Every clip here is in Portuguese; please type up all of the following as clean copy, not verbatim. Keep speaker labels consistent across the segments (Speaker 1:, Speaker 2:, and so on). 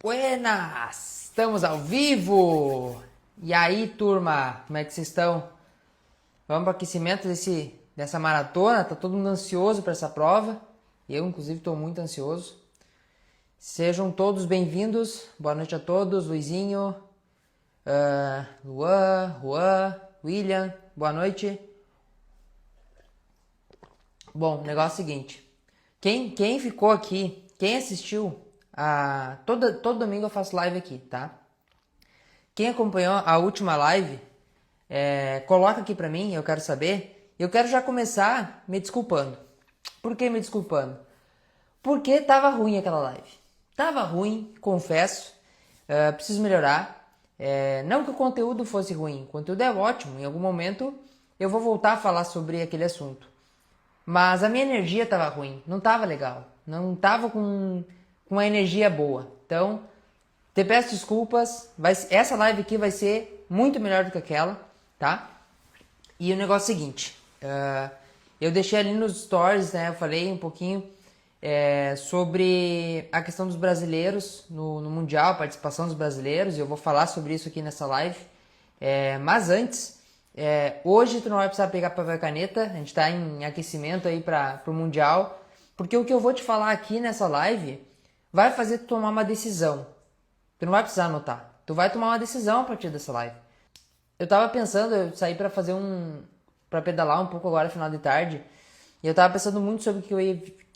Speaker 1: Buenas! Estamos ao vivo! E aí, turma, como é que vocês estão? Vamos para o aquecimento dessa maratona, tá todo mundo ansioso para essa prova. Eu, inclusive, estou muito ansioso. Sejam todos bem-vindos. Boa noite a todos. Luizinho, Luan, Juan, William, boa noite. Bom, o negócio é o seguinte. Quem ficou aqui, quem assistiu, todo domingo eu faço live aqui, tá? Quem acompanhou a última live, coloca aqui pra mim, eu quero saber. Eu quero já começar me desculpando. Por que me desculpando? Porque tava ruim aquela live. Tava ruim, confesso. Preciso melhorar. Não que o conteúdo fosse ruim, o conteúdo é ótimo. Em algum momento eu vou voltar a falar sobre aquele assunto. Mas a minha energia tava ruim, não tava legal. Não tava com uma energia boa. Então, te peço desculpas. Essa live aqui vai ser muito melhor do que aquela, tá? E o negócio é o seguinte. Eu deixei ali nos stories, né? Eu falei um pouquinho sobre a questão dos brasileiros no Mundial, a participação dos brasileiros. E eu vou falar sobre isso aqui nessa live. Mas antes, hoje tu não vai precisar pegar papel e caneta. A gente tá em aquecimento aí para o Mundial. Porque o que eu vou te falar aqui nessa live vai fazer tu tomar uma decisão. Tu não vai precisar anotar. Tu vai tomar uma decisão a partir dessa live. Eu tava pensando, eu saí pra para pedalar um pouco agora, final de tarde. E eu tava pensando muito sobre o que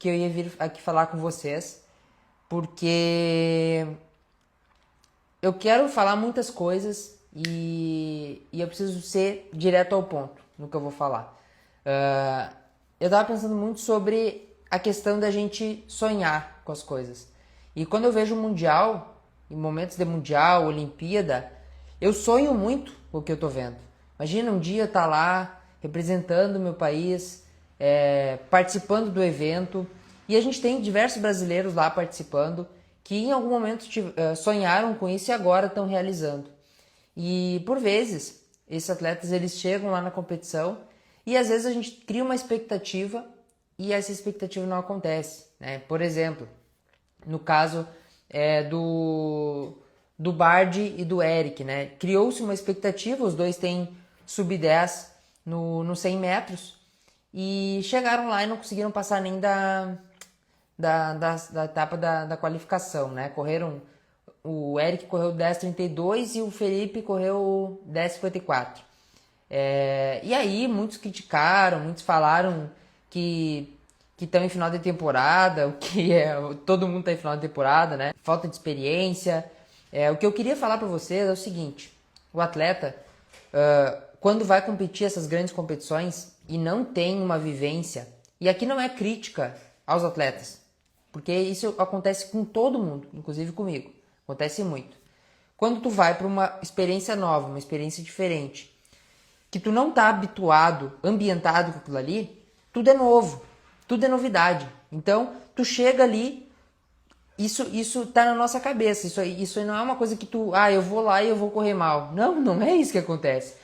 Speaker 1: eu ia vir aqui falar com vocês. Porque eu quero falar muitas coisas e eu preciso ser direto ao ponto no que eu vou falar. Eu tava pensando muito sobre a questão da gente sonhar com as coisas. E quando eu vejo o Mundial, em momentos de Mundial, Olimpíada, eu sonho muito com o que eu tô vendo. Imagina um dia estar lá, representando o meu país, participando do evento, e a gente tem diversos brasileiros lá participando, que em algum momento sonharam com isso e agora estão realizando. E por vezes, esses atletas eles chegam lá na competição, e às vezes a gente cria uma expectativa, e essa expectativa não acontece, né? Por exemplo, no caso do Bard e do Eric, né? Criou-se uma expectativa, os dois têm sub-10 no 100 metros e chegaram lá e não conseguiram passar nem da etapa da qualificação, né? O Eric correu 10,32 e o Felipe correu 10,54. E aí muitos criticaram, muitos falaram que estão em final de temporada, todo mundo está em final de temporada, né? Falta de experiência. O que eu queria falar para vocês é o seguinte: o atleta, quando vai competir essas grandes competições e não tem uma vivência, e aqui não é crítica aos atletas, porque isso acontece com todo mundo, inclusive comigo, acontece muito. Quando tu vai para uma experiência nova, uma experiência diferente, que tu não tá habituado, ambientado com aquilo ali, tudo é novo, tudo é novidade. Então, tu chega ali, isso tá na nossa cabeça, isso aí não é uma coisa que eu vou lá e eu vou correr mal. Não é isso que acontece,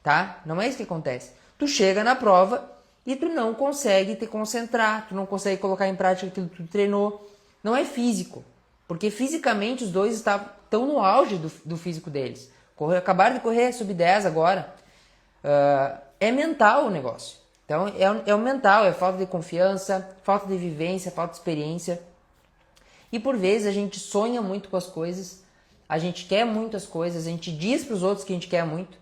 Speaker 1: tá? Não é isso que acontece. Tu chega na prova e tu não consegue te concentrar, tu não consegue colocar em prática aquilo que tu treinou. Não é físico, porque fisicamente os dois estão no auge do físico deles. Acabaram de correr sub-10 agora. É mental o negócio. Então é o mental, é falta de confiança, falta de vivência, falta de experiência. E por vezes a gente sonha muito com as coisas, a gente quer muito as coisas, a gente diz para os outros que a gente quer muito,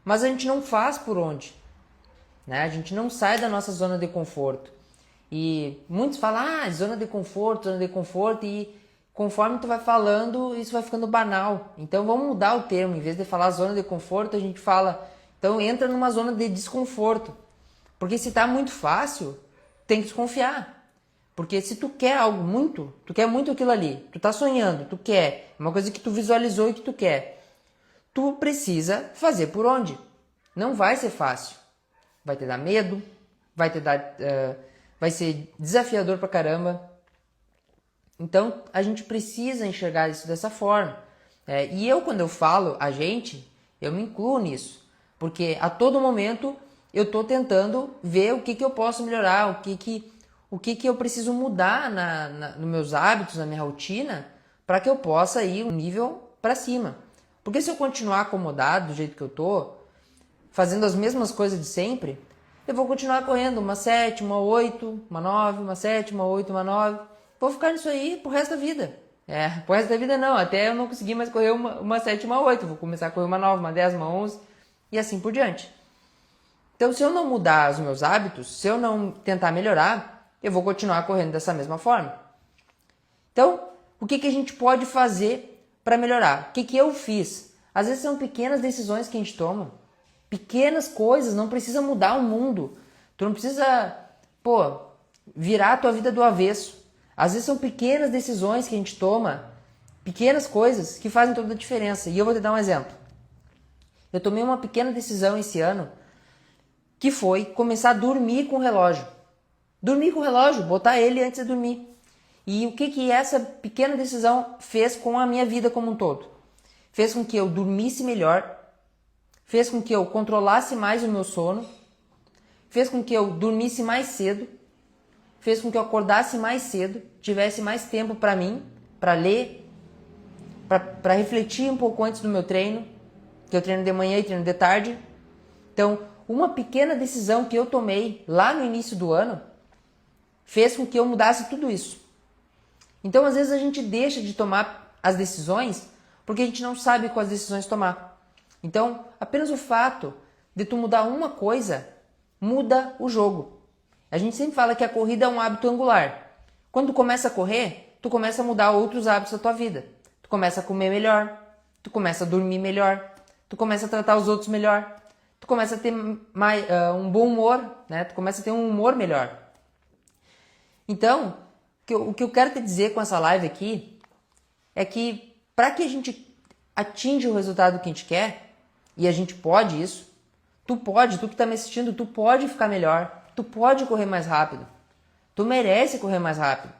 Speaker 1: mas a gente não faz por onde, né? A gente não sai da nossa zona de conforto. E muitos falam, zona de conforto, e conforme tu vai falando, isso vai ficando banal. Então vamos mudar o termo, em vez de falar zona de conforto, a gente fala, então entra numa zona de desconforto. Porque se tá muito fácil, tem que desconfiar. Porque se tu quer algo muito, tu quer muito aquilo ali, tu tá sonhando, tu quer, é uma coisa que tu visualizou e que tu quer, tu precisa fazer por onde? Não vai ser fácil. Vai te dar medo, vai ser desafiador pra caramba. Então, a gente precisa enxergar isso dessa forma. E eu, quando eu falo a gente, eu me incluo nisso. Porque a todo momento eu tô tentando ver o que eu posso melhorar, o que eu preciso mudar nos meus hábitos, na minha rotina, para que eu possa ir um nível para cima. Porque se eu continuar acomodado do jeito que eu tô, fazendo as mesmas coisas de sempre, eu vou continuar correndo uma 7, uma 8, uma 9, uma 7, uma 8, uma 9. Vou ficar nisso aí pro resto da vida. Pro resto da vida não, até eu não conseguir mais correr uma 7, uma 8. Vou começar a correr uma 9, uma 10, uma 11 e assim por diante. Então, se eu não mudar os meus hábitos, se eu não tentar melhorar, eu vou continuar correndo dessa mesma forma. Então, o que a gente pode fazer para melhorar? O que eu fiz? Às vezes são pequenas decisões que a gente toma. Pequenas coisas, não precisa mudar o mundo. Tu não precisa, virar a tua vida do avesso. Às vezes são pequenas decisões que a gente toma, pequenas coisas que fazem toda a diferença. E eu vou te dar um exemplo. Eu tomei uma pequena decisão esse ano, que foi começar a dormir com o relógio. Dormir com o relógio, botar ele antes de dormir. E o que essa pequena decisão fez com a minha vida como um todo? Fez com que eu dormisse melhor, fez com que eu controlasse mais o meu sono, fez com que eu dormisse mais cedo, fez com que eu acordasse mais cedo, tivesse mais tempo para mim, para ler, para refletir um pouco antes do meu treino, que eu treino de manhã e treino de tarde. Então, uma pequena decisão que eu tomei lá no início do ano fez com que eu mudasse tudo isso. Então, às vezes a gente deixa de tomar as decisões porque a gente não sabe quais decisões tomar. Então, apenas o fato de tu mudar uma coisa muda o jogo. A gente sempre fala que a corrida é um hábito angular. Quando tu começa a correr, tu começa a mudar outros hábitos da tua vida. Tu começa a comer melhor, tu começa a dormir melhor, tu começa a tratar os outros melhor, tu começa a ter um bom humor, né? Tu começa a ter um humor melhor. Então, o que eu quero te dizer com essa live aqui é que para que a gente atinja o resultado que a gente quer, e a gente pode isso, tu que está me assistindo, tu pode ficar melhor, tu pode correr mais rápido, tu merece correr mais rápido,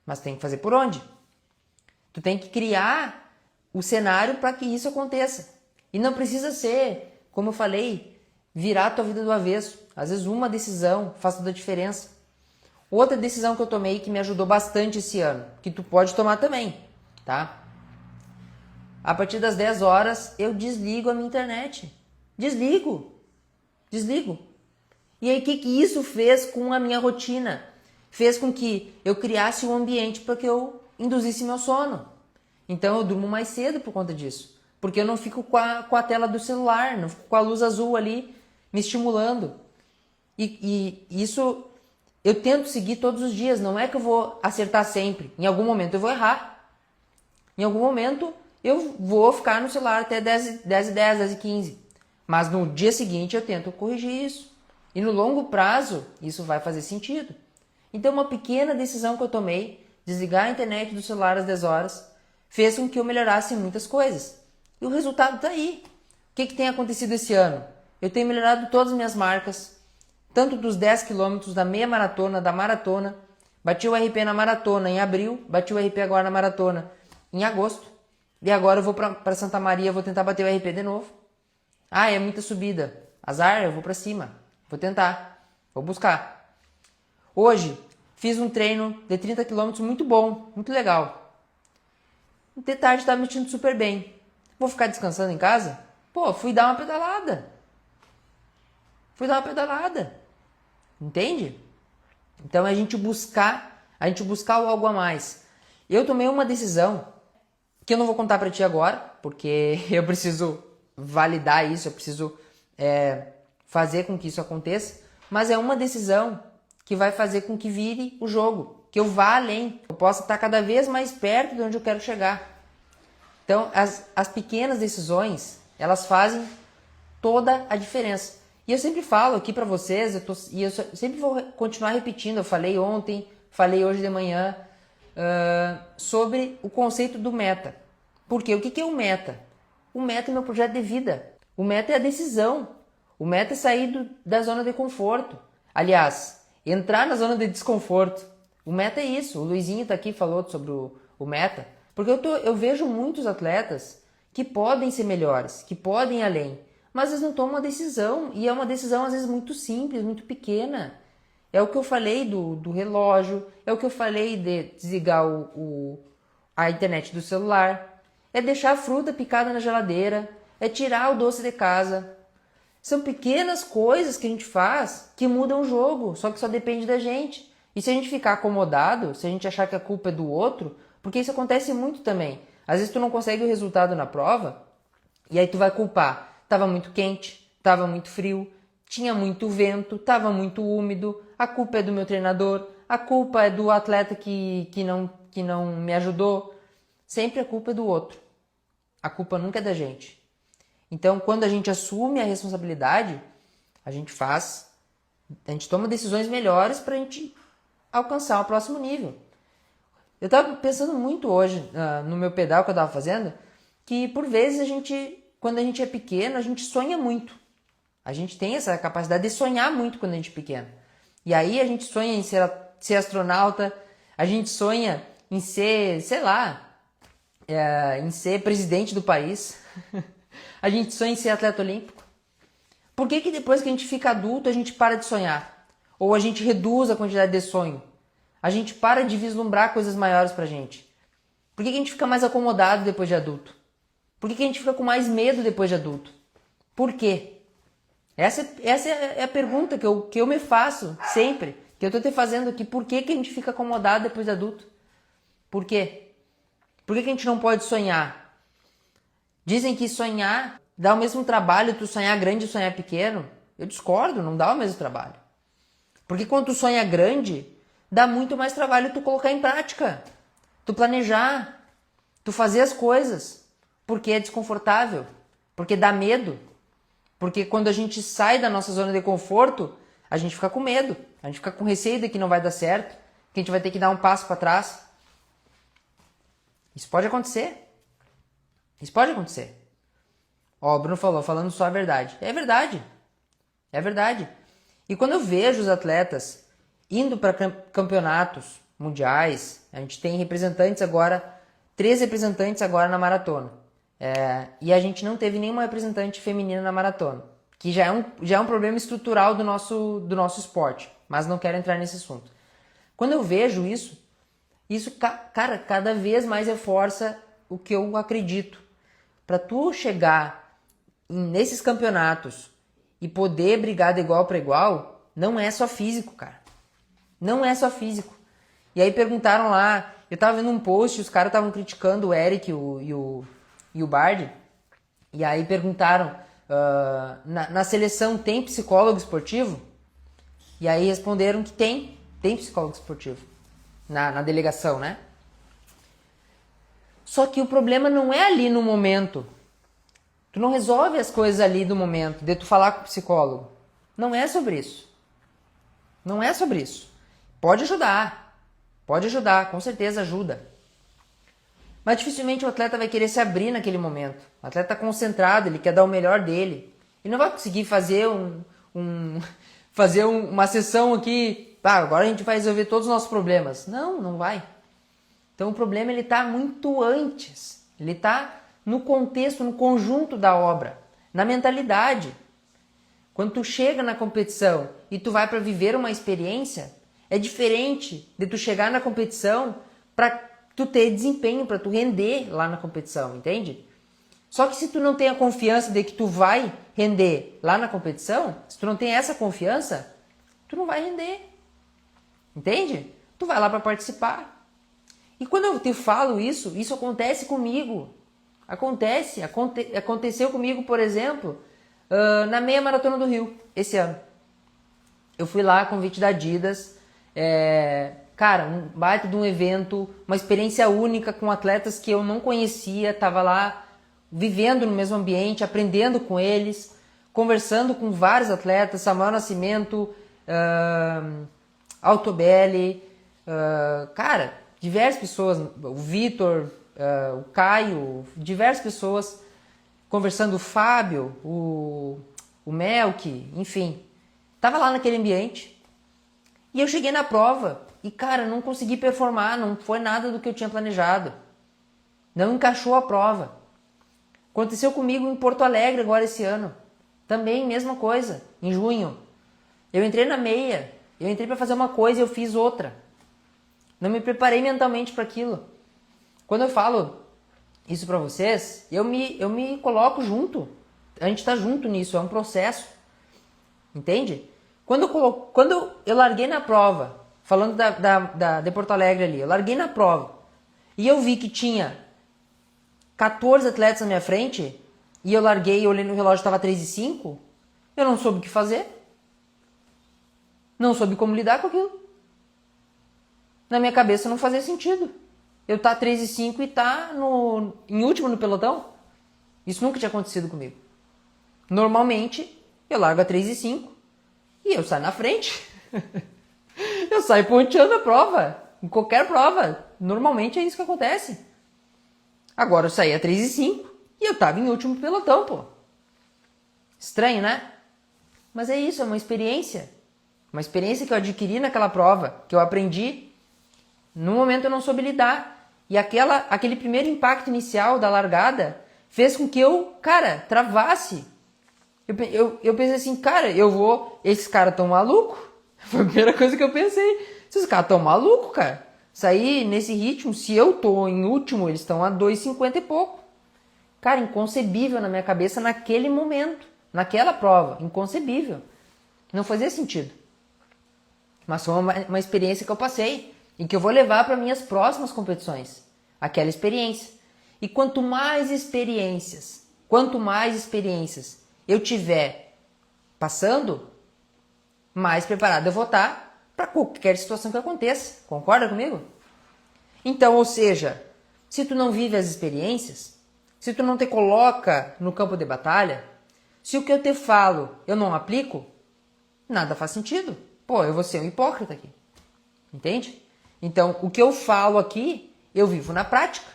Speaker 1: mas tem que fazer por onde? Tu tem que criar o cenário para que isso aconteça. E não precisa ser, como eu falei, virar a tua vida do avesso. Às vezes uma decisão faz toda a diferença. Outra decisão que eu tomei que me ajudou bastante esse ano, que tu pode tomar também, tá? A partir das 10 horas eu desligo a minha internet. Desligo. E aí o que isso fez com a minha rotina? Fez com que eu criasse um ambiente para que eu induzisse meu sono. Então eu durmo mais cedo por conta disso. Porque eu não fico com a tela do celular, não fico com a luz azul ali me estimulando. E isso eu tento seguir todos os dias. Não é que eu vou acertar sempre. Em algum momento eu vou errar. Em algum momento eu vou ficar no celular até 10 e 10 e 15. Mas no dia seguinte eu tento corrigir isso. E no longo prazo isso vai fazer sentido. Então uma pequena decisão que eu tomei, desligar a internet do celular às 10 horas, fez com que eu melhorasse muitas coisas. E o resultado está aí. O que tem acontecido esse ano? Eu tenho melhorado todas as minhas marcas, tanto dos 10 quilômetros, da meia maratona, da maratona. Bati o RP na maratona em abril, bati o RP agora na maratona em agosto. E agora eu vou para Santa Maria, vou tentar bater o RP de novo. Ah, é muita subida. Azar, eu vou para cima. Vou tentar. Vou buscar. Hoje, fiz um treino de 30 quilômetros muito bom, muito legal. De tarde estava me sentindo super bem. Vou ficar descansando em casa? Fui dar uma pedalada. Entende? Então é a gente buscar o algo a mais. Eu tomei uma decisão que eu não vou contar para ti agora, porque eu preciso validar isso, eu preciso fazer com que isso aconteça, mas é uma decisão que vai fazer com que vire o jogo, que eu vá além, eu possa estar cada vez mais perto de onde eu quero chegar. Então, as pequenas decisões, elas fazem toda a diferença. E eu sempre falo aqui para vocês, eu sempre vou continuar repetindo, eu falei ontem, falei hoje de manhã, sobre o conceito do meta. Porque o que é o meta? O meta é meu projeto de vida. O meta é a decisão. O meta é sair da zona de conforto. Aliás, entrar na zona de desconforto. O meta é isso. O Luizinho tá aqui, falou sobre o meta. Porque eu vejo muitos atletas que podem ser melhores, que podem ir além, mas eles não tomam uma decisão. E é uma decisão, às vezes, muito simples, muito pequena. É o que eu falei do relógio, é o que eu falei de desligar a internet do celular, é deixar a fruta picada na geladeira, é tirar o doce de casa. São pequenas coisas que a gente faz que mudam o jogo, só que só depende da gente. E se a gente ficar acomodado, se a gente achar que a culpa é do outro, porque isso acontece muito também. Às vezes tu não consegue o resultado na prova, e aí tu vai culpar. Tava muito quente, tava muito frio, tinha muito vento, tava muito úmido, a culpa é do meu treinador, a culpa é do atleta que não me ajudou. Sempre a culpa é do outro. A culpa nunca é da gente. Então, quando a gente assume a responsabilidade, a gente toma decisões melhores para a gente alcançar o próximo nível. Eu estava pensando muito hoje, no meu pedal que eu estava fazendo, que por vezes quando a gente é pequeno, a gente sonha muito. A gente tem essa capacidade de sonhar muito quando a gente é pequeno. E aí a gente sonha em ser astronauta, a gente sonha em ser, sei lá, em ser presidente do país. A gente sonha em ser atleta olímpico. Por que depois que a gente fica adulto a gente para de sonhar? Ou a gente reduz a quantidade de sonho? A gente para de vislumbrar coisas maiores pra gente? Por que a gente fica mais acomodado depois de adulto? Por que a gente fica com mais medo depois de adulto? Por quê? Essa é a pergunta que eu me faço sempre, que eu estou te fazendo aqui. Por que a gente fica acomodado depois de adulto? Por quê? Por que a gente não pode sonhar? Dizem que sonhar dá o mesmo trabalho tu sonhar grande e sonhar pequeno. Eu discordo, não dá o mesmo trabalho. Porque quando tu sonha grande, dá muito mais trabalho tu colocar em prática. Tu planejar, tu fazer as coisas. Porque é desconfortável, porque dá medo. Porque quando a gente sai da nossa zona de conforto, a gente fica com medo. A gente fica com receio de que não vai dar certo, que a gente vai ter que dar um passo para trás. Isso pode acontecer. Isso pode acontecer. Ó, o Bruno falou, falando só a verdade. É verdade. É verdade. E quando eu vejo os atletas indo para campeonatos mundiais, a gente tem representantes agora, 3 representantes agora na maratona. E a gente não teve nenhuma representante feminina na maratona, que já é um problema estrutural do nosso esporte, mas não quero entrar nesse assunto. Quando eu vejo isso, cara, cada vez mais reforça o que eu acredito. Para tu chegar nesses campeonatos e poder brigar de igual para igual, não é só físico, cara. Não é só físico. E aí perguntaram lá, eu tava vendo um post, os caras estavam criticando o Eric e o Bard, e aí perguntaram, na seleção tem psicólogo esportivo? E aí responderam que tem psicólogo esportivo, na delegação, né? Só que o problema não é ali no momento. Tu não resolve as coisas ali no momento, de tu falar com o psicólogo. Não é sobre isso. Não é sobre isso. Pode ajudar, com certeza ajuda. Mas dificilmente o atleta vai querer se abrir naquele momento. O atleta está concentrado, ele quer dar o melhor dele. Ele não vai conseguir fazer uma sessão aqui, agora a gente vai resolver todos os nossos problemas. Não vai. Então o problema ele está muito antes. Ele está no contexto, no conjunto da obra, na mentalidade. Quando tu chega na competição e tu vai para viver uma experiência, é diferente de tu chegar na competição para tu ter desempenho, para tu render lá na competição, entende? Só que se tu não tem a confiança de que tu vai render lá na competição, se tu não tem essa confiança, tu não vai render, entende? Tu vai lá para participar. E quando eu te falo isso acontece comigo. Aconteceu comigo, por exemplo, na meia maratona do Rio, esse ano. Eu fui lá, convite da Adidas, cara, um baita de um evento, uma experiência única com atletas que eu não conhecia, tava lá vivendo no mesmo ambiente, aprendendo com eles, conversando com vários atletas, Samuel Nascimento, Altobelli, cara, diversas pessoas, o Vitor, o Caio, diversas pessoas conversando, o Fábio, o Melk, enfim. Tava lá naquele ambiente e eu cheguei na prova e, cara, não consegui performar, não foi nada do que eu tinha planejado. Não encaixou a prova. Aconteceu comigo em Porto Alegre agora esse ano. Também, mesma coisa, em junho. Eu entrei na meia, eu entrei para fazer uma coisa e eu fiz outra. Não me preparei mentalmente para aquilo. Quando eu falo isso pra vocês, eu me coloco junto. A gente tá junto nisso, é um processo. Entende? Quando eu larguei na prova, falando de Porto Alegre ali, eu larguei na prova e eu vi que tinha 14 atletas na minha frente e eu larguei e olhei no relógio, estava 3:05, eu não soube o que fazer. Não soube como lidar com aquilo. Na minha cabeça não fazia sentido. Eu tá 3:05 e tá em último no pelotão. Isso nunca tinha acontecido comigo. Normalmente, eu largo a 3:05 e eu saio na frente. Eu saio ponteando a prova. Em qualquer prova. Normalmente é isso que acontece. Agora eu saí a 3:05 e eu tava em último pelotão, pô. Estranho, né? Mas é isso, é uma experiência. Uma experiência que eu adquiri naquela prova, que eu aprendi. No momento eu não soube lidar. E aquele primeiro impacto inicial da largada fez com que eu, cara, travasse. Eu pensei assim, cara, esses caras tão malucos. Foi a primeira coisa que eu pensei. Esses caras tão malucos, cara. Sair nesse ritmo, se eu tô em último, eles estão a 2:50 e pouco. Cara, inconcebível na minha cabeça naquele momento. Naquela prova. Inconcebível. Não fazia sentido. Mas foi uma experiência que eu passei. E que eu vou levar para minhas próximas competições. Aquela experiência. E quanto mais experiências eu tiver passando, mais preparado eu vou estar para qualquer situação que aconteça. Concorda comigo? Então, ou seja, se tu não vive as experiências, se tu não te coloca no campo de batalha, se o que eu te falo eu não aplico, nada faz sentido. Pô, eu vou ser um hipócrita aqui. Entende? Então, o que eu falo aqui, eu vivo na prática.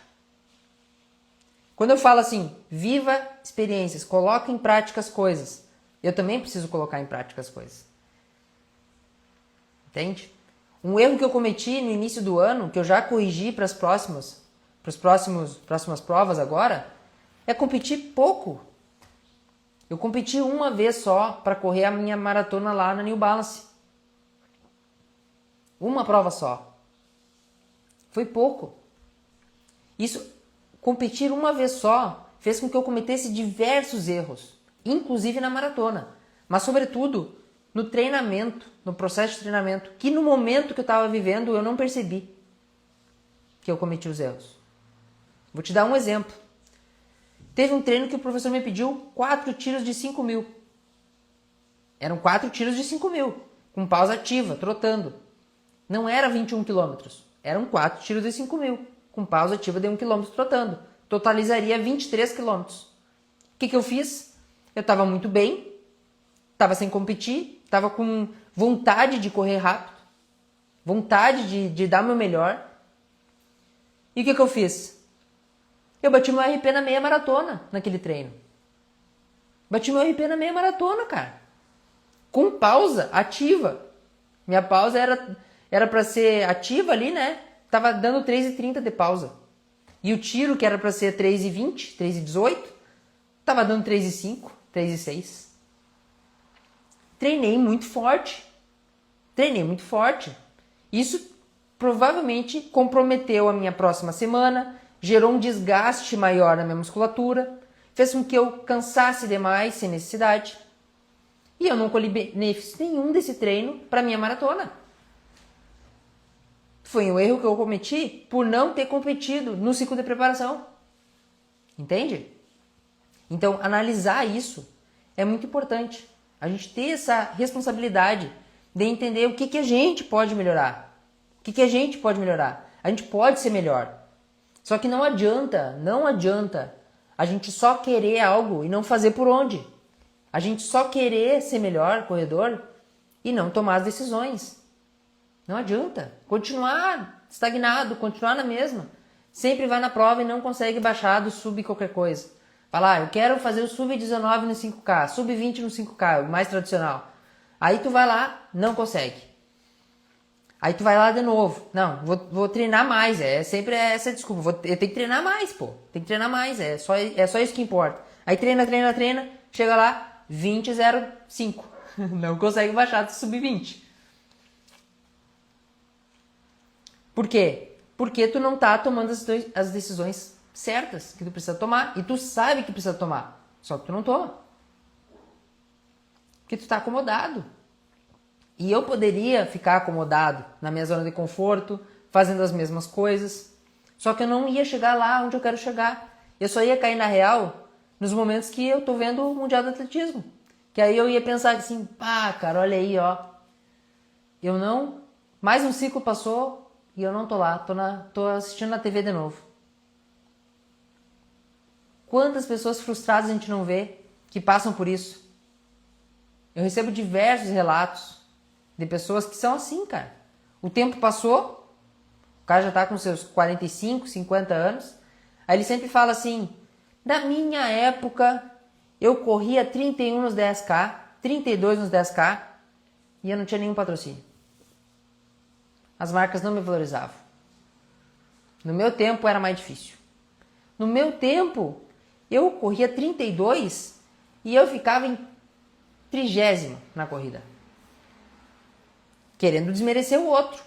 Speaker 1: Quando eu falo assim, viva experiências, coloque em prática as coisas, eu também preciso colocar em prática as coisas. Entende? Um erro que eu cometi no início do ano, que eu já corrigi para as próximas provas agora, é competir pouco. Eu competi uma vez só para correr a minha maratona lá na New Balance. Uma prova só. Foi pouco. Isso, competir uma vez só, fez com que eu cometesse diversos erros, inclusive na maratona, mas sobretudo no treinamento, no processo de treinamento, que no momento que eu estava vivendo eu não percebi que eu cometi os erros. Vou te dar um exemplo. Teve um treino que o professor me pediu 4 tiros de 5.000. Eram 4 tiros de 5.000, com pausa ativa, trotando. Não era 21 quilômetros. Eram 4 tiros de 5.000, com pausa ativa de 1 km trotando. Totalizaria 23 km. O que eu fiz? Eu estava muito bem, estava sem competir, estava com vontade de correr rápido, vontade de dar o meu melhor. E o que eu fiz? Eu bati meu RP na meia maratona naquele treino. Bati meu RP na meia maratona, cara. Com pausa ativa. Minha pausa era para ser ativa ali, né? Tava dando 3:30 de pausa. E o tiro, que era para ser 3:20, 3:18, tava dando 3:05, 3:06. Treinei muito forte. Isso provavelmente comprometeu a minha próxima semana, gerou um desgaste maior na minha musculatura, fez com que eu cansasse demais sem necessidade. E eu não colhi benefício nenhum desse treino para minha maratona. Foi um erro que eu cometi por não ter competido no ciclo de preparação. Entende? Então, analisar isso é muito importante. A gente ter essa responsabilidade de entender o que a gente pode melhorar. O que a gente pode melhorar. A gente pode ser melhor. Só que não adianta a gente só querer algo e não fazer por onde. A gente só querer ser melhor corredor e não tomar as decisões. Não adianta. Continuar estagnado, continuar na mesma. Sempre vai na prova e não consegue baixar do sub qualquer coisa. Fala, eu quero fazer o sub-19 no 5K, sub-20 no 5K, o mais tradicional. Aí tu vai lá, não consegue. Aí tu vai lá de novo. Não, vou treinar mais. É sempre essa desculpa. Eu tenho que treinar mais, pô. Tem que treinar mais. É só isso que importa. Aí treina. Chega lá, 20,05. Não consegue baixar do sub-20. Por quê? Porque tu não tá tomando as decisões certas que tu precisa tomar. E tu sabe que precisa tomar. Só que tu não toma. Porque tu tá acomodado. E eu poderia ficar acomodado na minha zona de conforto, fazendo as mesmas coisas. Só que eu não ia chegar lá onde eu quero chegar. Eu só ia cair na real nos momentos que eu tô vendo o Mundial do Atletismo. Que aí eu ia pensar assim, pá, cara, olha aí, ó. Eu não... Mais um ciclo passou e eu não tô lá. Tô assistindo na TV de novo. Quantas pessoas frustradas a gente não vê que passam por isso? Eu recebo diversos relatos de pessoas que são assim, cara. O tempo passou, o cara já tá com seus 45, 50 anos, aí ele sempre fala assim, na minha época eu corria 31 nos 10K, 32 nos 10K e eu não tinha nenhum patrocínio. As marcas não me valorizavam. No meu tempo era mais difícil. No meu tempo eu corria 32 e eu ficava em 30º na corrida. Querendo desmerecer o outro.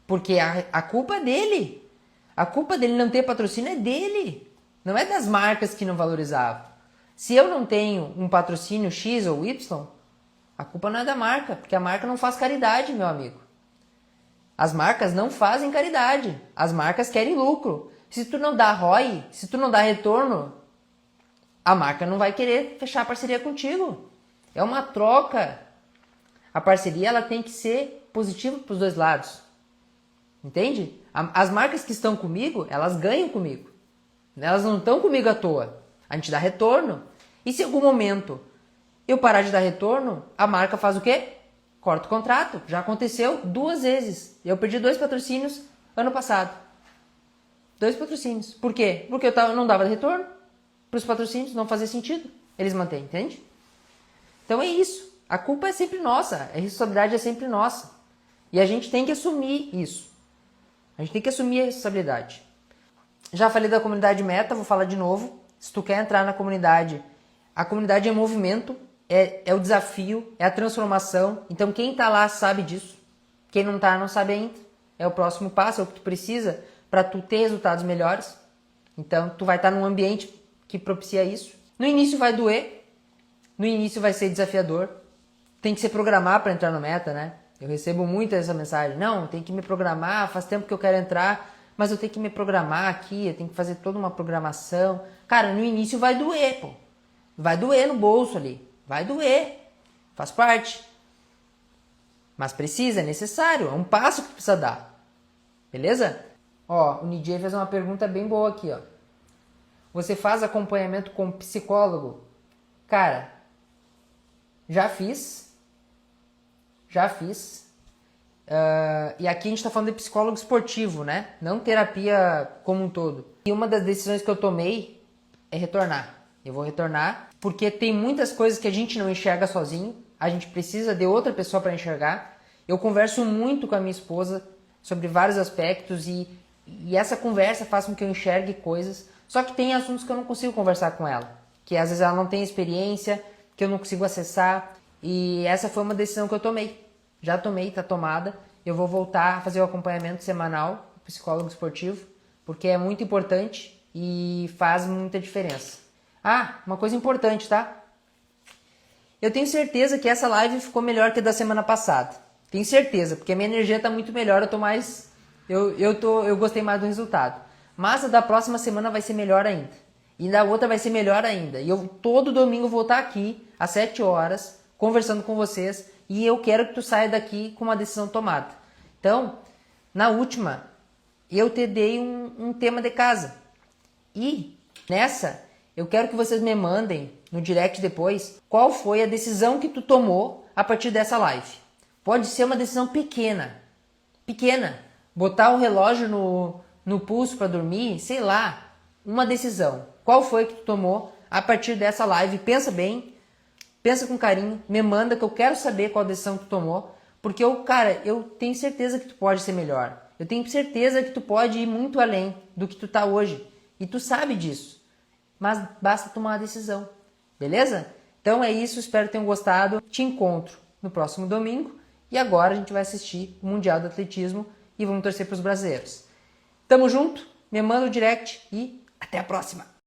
Speaker 1: Porque a culpa é dele. A culpa dele não ter patrocínio é dele. Não é das marcas que não valorizavam. Se eu não tenho um patrocínio X ou Y, a culpa não é da marca. Porque a marca não faz caridade, meu amigo. As marcas não fazem caridade. As marcas querem lucro. Se tu não dá ROI, se tu não dá retorno, a marca não vai querer fechar parceria contigo. É uma troca. A parceria ela tem que ser positiva para os dois lados. Entende? As marcas que estão comigo, elas ganham comigo. Elas não estão comigo à toa. A gente dá retorno. E se em algum momento eu parar de dar retorno, a marca faz o quê? Corta o contrato. Já aconteceu 2 vezes. Eu perdi 2 patrocínios ano passado. 2 patrocínios. Por quê? Porque eu não dava retorno para os patrocínios, não fazia sentido. Eles mantêm, entende? Então é isso. A culpa é sempre nossa. A responsabilidade é sempre nossa. E a gente tem que assumir isso. A gente tem que assumir a responsabilidade. Já falei da comunidade Meta, vou falar de novo. Se tu quer entrar na comunidade, a comunidade é movimento, é o desafio, é a transformação. Então quem tá lá sabe disso. Quem não tá, não sabe ainda. É o próximo passo, é o que tu precisa para tu ter resultados melhores. Então tu vai estar num ambiente que propicia isso. No início vai doer, no início vai ser desafiador. Tem que se programar para entrar no Meta, né? Eu recebo muito essa mensagem. Não, tem que me programar, faz tempo que eu quero entrar, mas eu tenho que me programar aqui, eu tenho que fazer toda uma programação. Cara, no início vai doer, pô. Vai doer no bolso ali. Vai doer. Faz parte. Mas precisa, é necessário. É um passo que precisa dar. Beleza? Ó, o Nidjay fez uma pergunta bem boa aqui, ó. Você faz acompanhamento com psicólogo? Cara, já fiz. E aqui a gente está falando de psicólogo esportivo, né? Não terapia como um todo. E uma das decisões que eu tomei é retornar. Eu vou retornar porque tem muitas coisas que a gente não enxerga sozinho. A gente precisa de outra pessoa para enxergar. Eu converso muito com a minha esposa sobre vários aspectos e essa conversa faz com que eu enxergue coisas. Só que tem assuntos que eu não consigo conversar com ela. Que às vezes ela não tem experiência, que eu não consigo acessar. E essa foi uma decisão que eu tomei. Já tomei, tá tomada. Eu vou voltar a fazer o acompanhamento semanal do psicólogo esportivo, porque é muito importante e faz muita diferença. Ah, uma coisa importante, tá? Eu tenho certeza que essa live ficou melhor que a da semana passada. Tenho certeza, porque a minha energia tá muito melhor, eu tô mais... Eu gostei mais do resultado. Mas a da próxima semana vai ser melhor ainda. E da outra vai ser melhor ainda. E eu todo domingo vou estar aqui, às 7 horas, conversando com vocês. E eu quero que tu saia daqui com uma decisão tomada. Então, na última, eu te dei um tema de casa. E nessa, eu quero que vocês me mandem no direct depois qual foi a decisão que tu tomou a partir dessa live. Pode ser uma decisão pequena. Pequena. Botar o relógio no pulso para dormir, sei lá. Uma decisão. Qual foi que tu tomou a partir dessa live? Pensa bem. Pensa com carinho, me manda que eu quero saber qual decisão tu tomou, porque eu tenho certeza que tu pode ser melhor. Eu tenho certeza que tu pode ir muito além do que tu tá hoje. E tu sabe disso. Mas basta tomar uma decisão. Beleza? Então é isso, espero que tenham gostado. Te encontro no próximo domingo. E agora a gente vai assistir o Mundial do Atletismo e vamos torcer para os brasileiros. Tamo junto, me manda o direct e até a próxima!